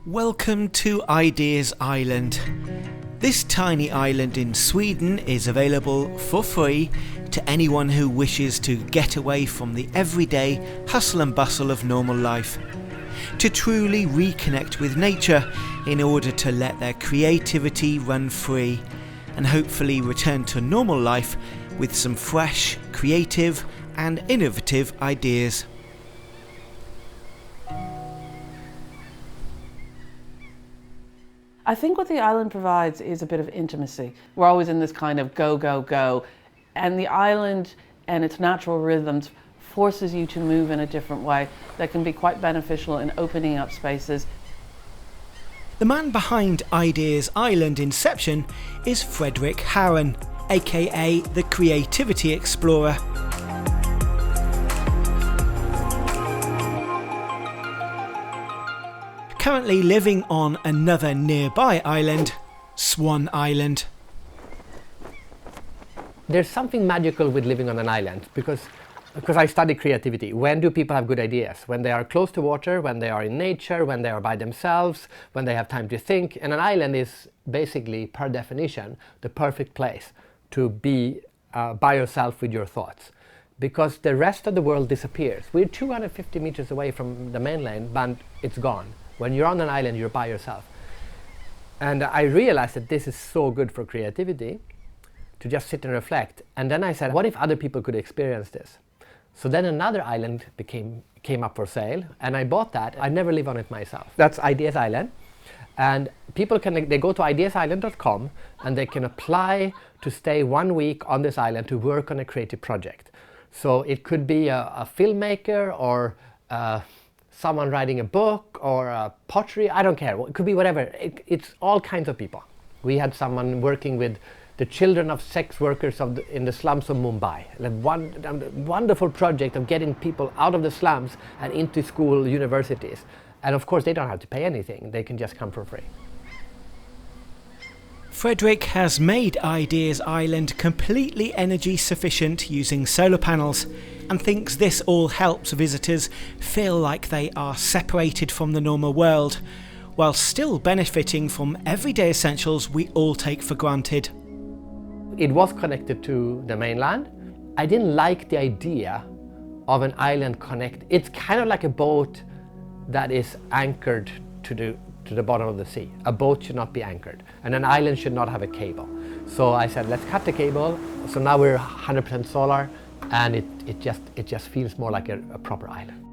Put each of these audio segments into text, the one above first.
Welcome to Ideas Island. This tiny island in Sweden is available for free to anyone who wishes to get away from the everyday hustle and bustle of normal life, to truly reconnect with nature in order to let their creativity run free and hopefully return to normal life with some fresh, creative and innovative ideas. I think what the island provides is a bit of intimacy. We're always in this kind of go, go, go. And the island and its natural rhythms forces you to move in a different way that can be quite beneficial in opening up spaces. The man behind Ideas Island Inception is Fredrik Härén, aka the Creativity Explorer. Currently living on another nearby island, Swan Island. There's something magical with living on an island because I study creativity. When do people have good ideas? When they are close to water, when they are in nature, when they are by themselves, when they have time to think. And an island is basically, per definition, the perfect place to be by yourself with your thoughts. Because the rest of the world disappears. We're 250 meters away from the mainland, but it's gone. When you're on an island, you're by yourself. And I realized that this is so good for creativity, to just sit and reflect. And then I said, what if other people could experience this? So then another island came up for sale, and I bought that. I never live on it myself. That's Ideas Island. And people they go to ideasisland.com and they can apply to stay 1 week on this island to work on a creative project. So it could be a filmmaker or someone writing a book or a pottery, I don't care, it could be whatever. It's all kinds of people. We had someone working with the children of sex workers in the slums of Mumbai. A wonderful project of getting people out of the slums and into school, universities. And of course they don't have to pay anything, they can just come for free. Fredrik has made Ideas Island completely energy sufficient using solar panels and thinks this all helps visitors feel like they are separated from the normal world, while still benefiting from everyday essentials we all take for granted. It was connected to the mainland. I didn't like the idea of an island connect. It's kind of like a boat that is anchored to the bottom of the sea. A boat should not be anchored, and an island should not have a cable. So I said, let's cut the cable. So now we're 100% solar, and it just feels more like a proper island.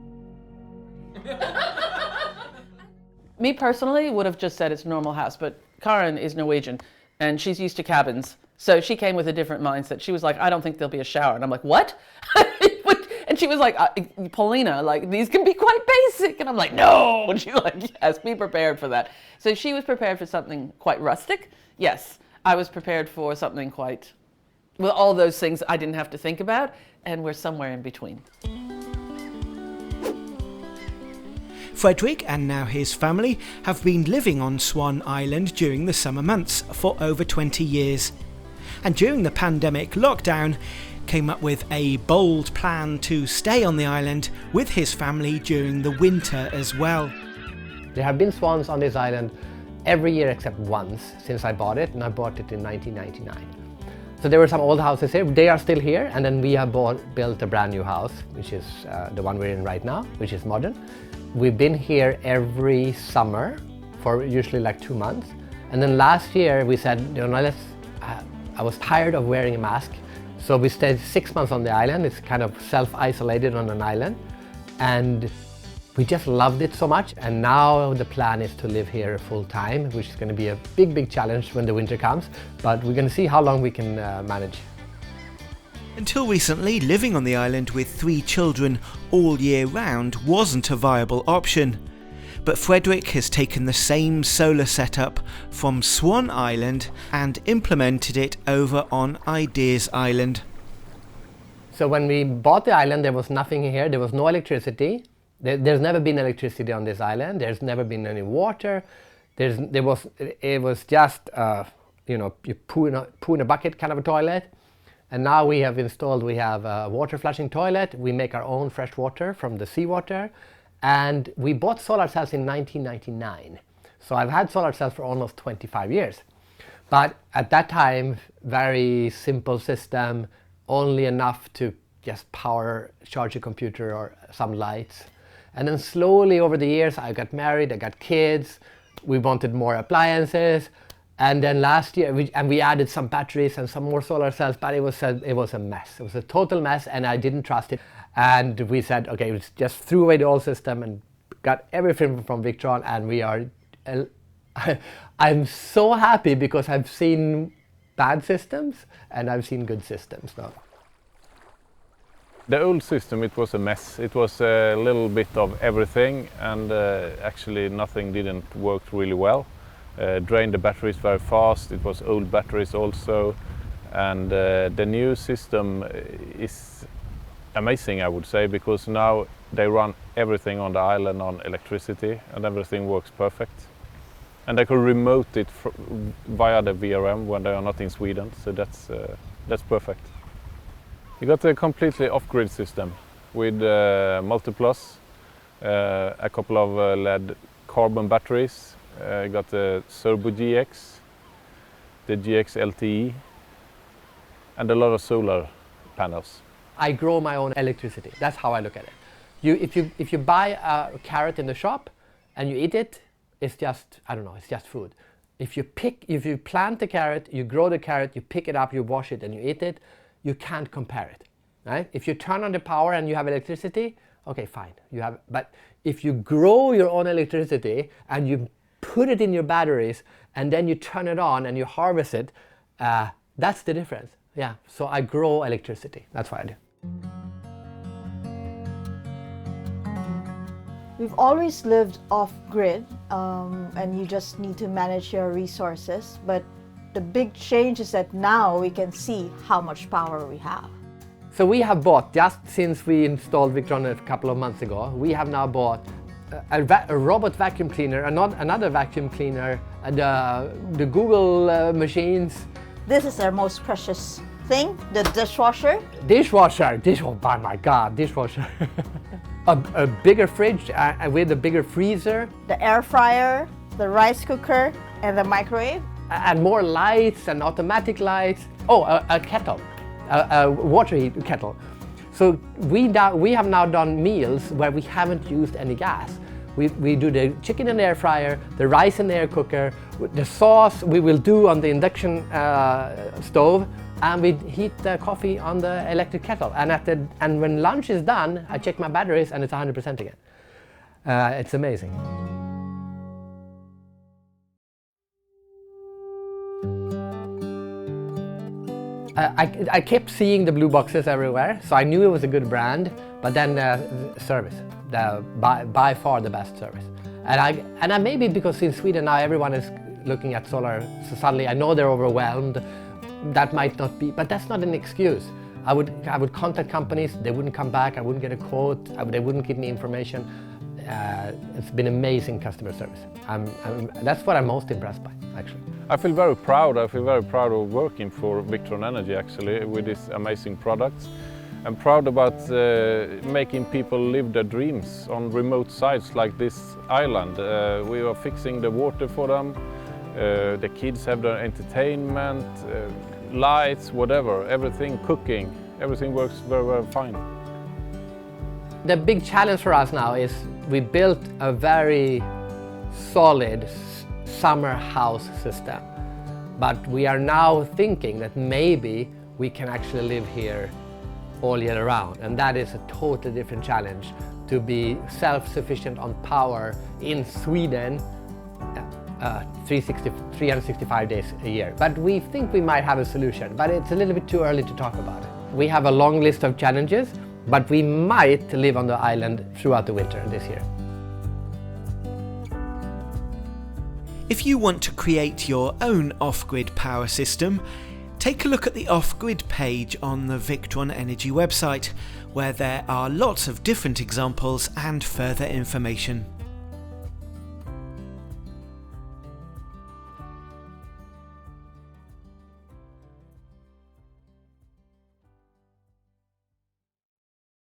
Me personally would have just said it's a normal house, but Karen is Norwegian and she's used to cabins. So she came with a different mindset. She was like, I don't think there'll be a shower. And I'm like, what? And she was like, Paulina, like, these can be quite basic. And I'm like, no. And she's like, yes, be prepared for that. So she was prepared for something quite rustic. Yes, I was prepared for something quite, well, all those things I didn't have to think about. And we're somewhere in between. Fredrik and now his family have been living on Swan Island during the summer months for over 20 years. And during the pandemic lockdown, came up with a bold plan to stay on the island with his family during the winter as well. There have been swans on this island every year except once since I bought it, and I bought it in 1999. So there were some old houses here, they are still here, and then we have built a brand new house, which is the one we're in right now, which is modern. We've been here every summer for usually like 2 months. And then last year we said, you know, I was tired of wearing a mask. So we stayed 6 months on the island. It's kind of self-isolated on an island. And we just loved it so much. And now the plan is to live here full time, which is going to be a big, big challenge when the winter comes. But we're going to see how long we can manage. Until recently, living on the island with 3 children all year round wasn't a viable option. But Fredrik has taken the same solar setup from Swan Island and implemented it over on Ideas Island. So when we bought the island, there was nothing here. There was no electricity. There's never been electricity on this island. There's never been any water. It was just, you poo in a bucket kind of a toilet. And now we have a water flushing toilet. We make our own fresh water from the seawater. And we bought solar cells in 1999. So I've had solar cells for almost 25 years. But at that time, very simple system, only enough to just charge a computer or some lights. And then slowly over the years, I got married, I got kids, we wanted more appliances. And then last year, we added some batteries and some more solar cells, but it was a mess. It was a total mess, and I didn't trust it. And we said, okay, we just threw away the old system and got everything from Victron, and we are... I'm so happy because I've seen bad systems and I've seen good systems now. The old system, it was a mess. It was a little bit of everything, and actually nothing didn't work really well. Drained the batteries very fast. It was old batteries also, and the new system is amazing, I would say, because now they run everything on the island on electricity, and everything works perfect. And they can remote it via the VRM when they are not in Sweden, so that's perfect. You got a completely off-grid system with multiplus, a couple of LED carbon batteries. You got the Turbo GX, the GX LTE, and a lot of solar panels. I grow my own electricity. That's how I look at it. If you buy a carrot in the shop and you eat it, it's just, I don't know, it's just food. If you plant the carrot, you grow the carrot, you pick it up, you wash it, and you eat it, you can't compare it, right? If you turn on the power and you have electricity, okay, fine, but if you grow your own electricity and you put it in your batteries and then you turn it on and you harvest it, that's the difference. Yeah, so I grow electricity, that's what I do. We've always lived off-grid, and you just need to manage your resources, but the big change is that now we can see how much power we have. So we have bought, just since we installed Victron a couple of months ago, we have now bought a robot vacuum cleaner, another vacuum cleaner, the Google machines. This is our most precious thing, the dishwasher. Dishwasher, oh my God, dishwasher. a bigger fridge with a bigger freezer. The air fryer, the rice cooker, and the microwave. And more lights and automatic lights. Oh, a kettle, a water heat kettle. So we have now done meals where we haven't used any gas. We do the chicken in the air fryer, the rice in the air cooker, the sauce we will do on the induction stove, and we heat the coffee on the electric kettle. And when lunch is done, I check my batteries and it's 100% again. It's amazing. I kept seeing the blue boxes everywhere, so I knew it was a good brand, but then service, by far the best service. And I maybe because in Sweden now everyone is looking at solar, so suddenly I know they're overwhelmed. That might not be, but that's not an excuse. I would contact companies, they wouldn't come back, I wouldn't get a quote, they wouldn't give me information. It's been amazing customer service. That's what I'm most impressed by, actually. I feel very proud. I feel very proud of working for Victron Energy, actually, with these amazing products. I'm proud about making people live their dreams on remote sites like this island. We are fixing the water for them. The kids have their entertainment, lights, whatever, everything, cooking, everything works very, very fine. The big challenge for us now is we built a very solid summer house system, but we are now thinking that maybe we can actually live here all year round, and that is a totally different challenge, to be self-sufficient on power in Sweden 365 days a year. But we think we might have a solution, but it's a little bit too early to talk about it. We have a long list of challenges, but we might live on the island throughout the winter this year. If you want to create your own off-grid power system, take a look at the off-grid page on the Victron Energy website, where there are lots of different examples and further information.